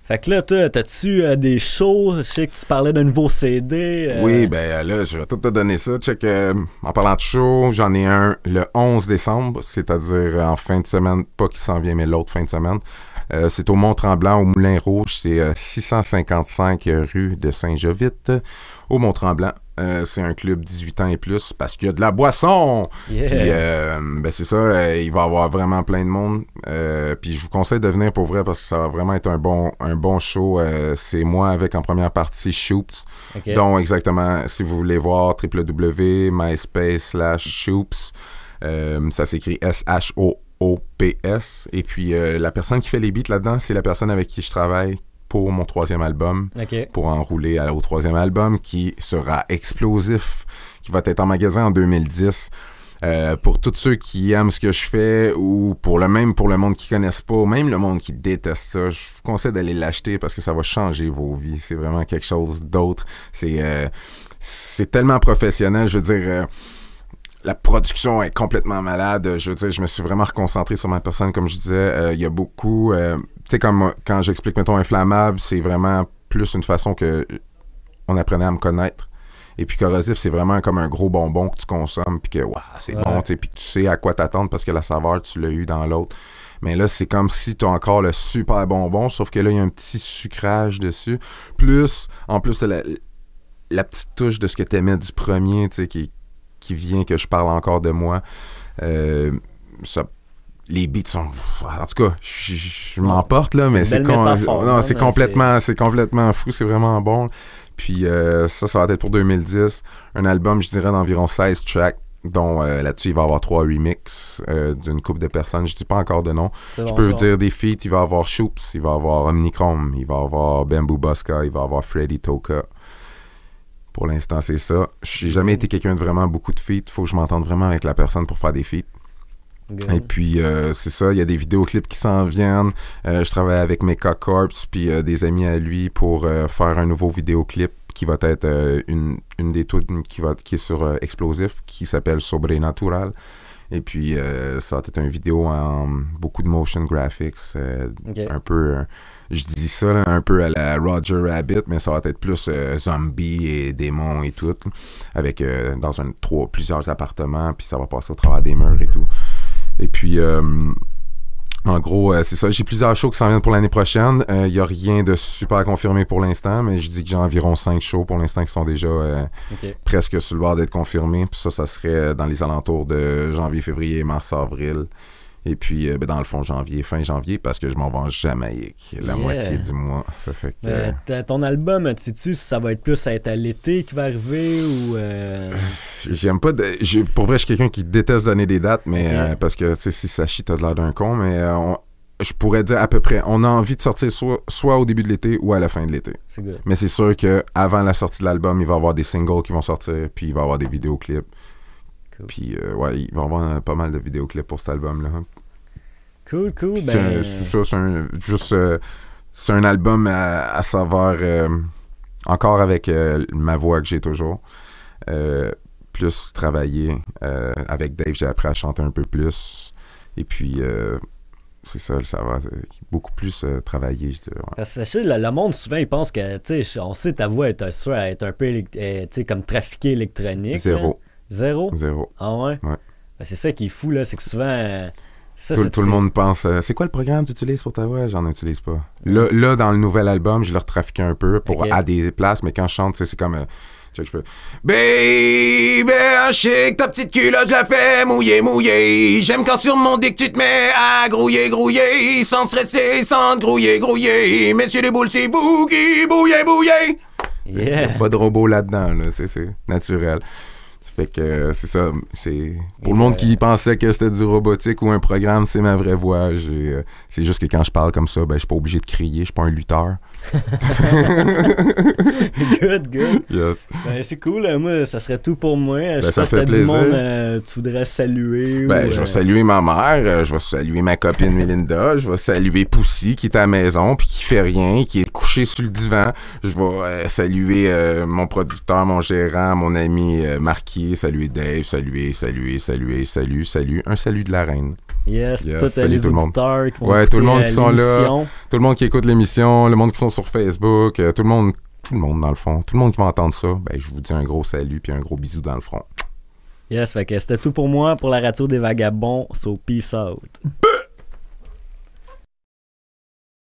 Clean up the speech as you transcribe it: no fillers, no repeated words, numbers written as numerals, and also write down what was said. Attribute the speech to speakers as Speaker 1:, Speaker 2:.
Speaker 1: Fait que là, toi, t'as-tu des shows? Je sais que tu parlais d'un nouveau CD.
Speaker 2: Oui, ben là, je vais tout te donner ça. Check, en parlant de show, j'en ai un le 11 décembre, c'est-à-dire en fin de semaine, pas qui s'en vient, mais l'autre fin de semaine. C'est au Mont-Tremblant, au Moulin Rouge. C'est 655 rue de Saint-Jovite, au Mont-Tremblant. C'est un club 18 ans et plus parce qu'il y a de la boisson.
Speaker 1: Yeah.
Speaker 2: Puis, ben c'est ça, il va y avoir vraiment plein de monde. Puis je vous conseille de venir pour vrai parce que ça va vraiment être un bon show. C'est moi avec en première partie Shoops.
Speaker 1: Okay.
Speaker 2: Donc exactement, si vous voulez voir, www.myspace/Shoops. Ça s'écrit SHOOPS. Et puis la personne qui fait les beats là-dedans, c'est la personne avec qui je travaille pour mon 3e album,
Speaker 1: okay.
Speaker 2: Pour enrouler au 3e album qui sera explosif, qui va être en magasin en 2010. Pour tous ceux qui aiment ce que je fais ou pour le monde qui connaissent pas, ou même le monde qui déteste ça, je vous conseille d'aller l'acheter parce que ça va changer vos vies. C'est vraiment quelque chose d'autre. C'est tellement professionnel, je veux dire... la production est complètement malade. Je veux dire, je me suis vraiment reconcentré sur ma personne, comme je disais. Il y a beaucoup... tu sais, comme quand j'explique, mettons, Inflammable, c'est vraiment plus une façon que on apprenait à me connaître. Et puis Corrosif, c'est vraiment comme un gros bonbon que tu consommes, puis que, wow, c'est bon, tu sais, puis que tu sais à quoi t'attendre parce que la saveur, tu l'as eu dans l'autre. Mais là, c'est comme si tu as encore le super bonbon, sauf que là, il y a un petit sucrage dessus. En plus, t'as la petite touche de ce que t'aimais du premier, tu sais, qui vient que je parle encore de moi. Les beats sont... En tout cas, je m'emporte, là, mais c'est complètement fou, c'est vraiment bon. Puis ça va être pour 2010. Un album, je dirais, d'environ 16 tracks, dont là-dessus, il va y avoir 3 remixes d'une couple de personnes. Je dis pas encore de nom. Je peux vous dire des feats. Il va y avoir Shoops, il va y avoir Omnichrome, il va y avoir Bamboo Bosca, il va y avoir Freddy Toka. Pour l'instant, c'est ça. J'ai jamais été quelqu'un de vraiment beaucoup de feats. Faut que je m'entende vraiment avec la personne pour faire des feats. Et puis, c'est ça, il y a des vidéoclips qui s'en viennent. Je travaille avec Mecha Corps puis des amis à lui pour faire un nouveau vidéoclip qui va être une des tunes qui est sur Explosif, qui s'appelle Sobrenatural. Et puis, ça va être une vidéo en beaucoup de motion graphics, un peu... je dis ça là, un peu à la Roger Rabbit, mais ça va être plus zombies et démons et tout, avec dans plusieurs appartements, puis ça va passer au travers des murs et tout. Et puis, en gros, c'est ça. J'ai plusieurs shows qui s'en viennent pour l'année prochaine. Il n'y a rien de super confirmé pour l'instant, mais je dis que j'ai environ 5 shows pour l'instant qui sont déjà presque sur le bord d'être confirmés. Puis ça serait dans les alentours de janvier, février, mars, avril. Et puis, dans le fond, fin janvier, parce que je m'en vais en Jamaïque, la moitié du mois. Ça fait que...
Speaker 1: ton album, sais-tu si ça va être plus à l'été qui va arriver ou...
Speaker 2: J'aime pas... pour vrai, je suis quelqu'un qui déteste donner des dates, mais parce que, tu sais, si ça chie, t'as de l'air d'un con, mais je pourrais dire à peu près, on a envie de sortir soit au début de l'été ou à la fin de l'été.
Speaker 1: C'est good.
Speaker 2: Mais c'est sûr qu'avant la sortie de l'album, il va y avoir des singles qui vont sortir, puis il va y avoir des vidéoclips. Cool. Puis, il va y avoir pas mal de vidéoclips pour cet album-là.
Speaker 1: Cool.
Speaker 2: C'est un album à saveur, encore avec ma voix que j'ai toujours. Plus travaillé. Avec Dave, j'ai appris à chanter un peu plus. Et puis, c'est ça va beaucoup plus travailler, je dirais. Ouais.
Speaker 1: Parce que le monde, souvent, il pense que, tu sais, on sait ta voix est un peu, tu sais, comme trafiquée électronique.
Speaker 2: Zéro.
Speaker 1: Zéro? Ah ouais?
Speaker 2: Ouais.
Speaker 1: C'est ça qui est fou, là, c'est que souvent...
Speaker 2: tout le monde pense c'est quoi le programme que tu utilises pour ta voix? J'en utilise pas. Là, dans le nouvel album, je l'ai retrafiqué un peu à des places, mais quand je chante, c'est comme je peux. Baby, je sais que ta petite culotte, je la fais mouiller. J'aime quand sur mon dick tu te mets à grouiller. Sans stresser, sans te grouiller. Messieurs les boules, c'est vous qui bouillez.
Speaker 1: Yeah.
Speaker 2: Pas de robot là-dedans, là. C'est naturel. Fait que c'est ça, c'est pour le monde qui pensait que c'était du robotique ou un programme, c'est ma vraie voix. C'est juste que quand je parle comme ça, je suis pas obligé de crier, je suis pas un lutteur.
Speaker 1: Good.
Speaker 2: Yes.
Speaker 1: C'est cool, moi, ça serait tout pour moi. Je sais pas si t'as du monde tu voudrais saluer.
Speaker 2: Je vais saluer ma mère, je vais saluer ma copine Melinda, je vais saluer Poussy qui est à la maison puis qui fait rien, qui est couché sur le divan. Je vais saluer mon producteur, mon gérant, mon ami Marquis, saluer Dave, saluer. Un salut de la reine.
Speaker 1: Yes, tous les auditeurs qui vont
Speaker 2: écouter tout le monde qui sont
Speaker 1: là,
Speaker 2: tout le monde qui écoute l'émission, le monde qui sont sur Facebook, tout le monde dans le fond, tout le monde qui va entendre ça, ben je vous dis un gros salut puis un gros bisou dans le front.
Speaker 1: Yes, fait que c'était tout pour moi pour la radio des vagabonds, so peace out.